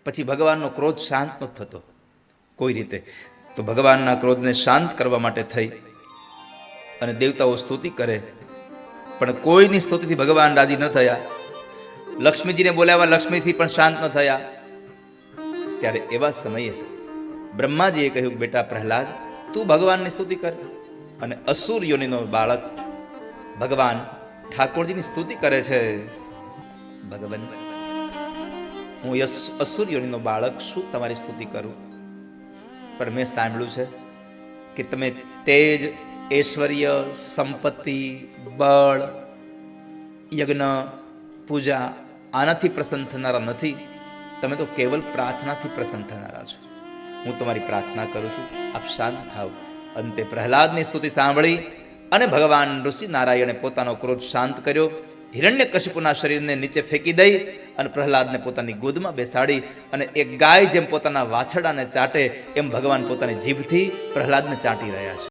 પછી ભગવાનનો ક્રોધ શાંત નહોતો થતો કોઈ રીતે. તો ભગવાનના ક્રોધને શાંત કરવા માટે થઈ અને દેવતાઓ સ્તુતિ કરે, પણ કોઈની સ્તુતિથી ભગવાન રાજી ન થયા. લક્ષ્મીજીને બોલાવ્યા, લક્ષ્મીથી પણ શાંત ન થયા. ત્યારે એવા સમયે બ્રહ્માજીએ કહ્યું, બેટા પ્રહલાદ, તું ભગવાનની સ્તુતિ કર. અને અસુર યોનિનો બાળક ભગવાન ઠાકોરજીની સ્તુતિ કરે છે. ભગવાન, હું અસુર યોનિનો બાળક શું તમારી સ્તુતિ કરું? પણ મેં સાંભળ્યું છે કે તમે તેજ, ઐશ્વર્ય, સંપત્તિ, બળ, યજ્ઞ, પૂજા આનાથી પ્રસન્ન થનારા નથી. તમે તો કેવલ પ્રાર્થનાથી પ્રસન્ન થનારા છો. હું તમારી પ્રાર્થના કરું છું, આપ શાંત થાવ. અંતે પ્રહલાદની સ્તુતિ સાંભળી અને ભગવાન ઋષિ નારાયણે પોતાનો ક્રોધ શાંત કર્યો. હિરણ્યકશિપુના શરીરને નીચે ફેંકી દઈ અને પ્રહલાદને પોતાની ગોદમાં બેસાડી અને એક ગાય જેમ પોતાના વાછરડાને ચાટે એમ ભગવાન પોતાની જીભથી પ્રહલાદને ચાટી રહ્યા છે.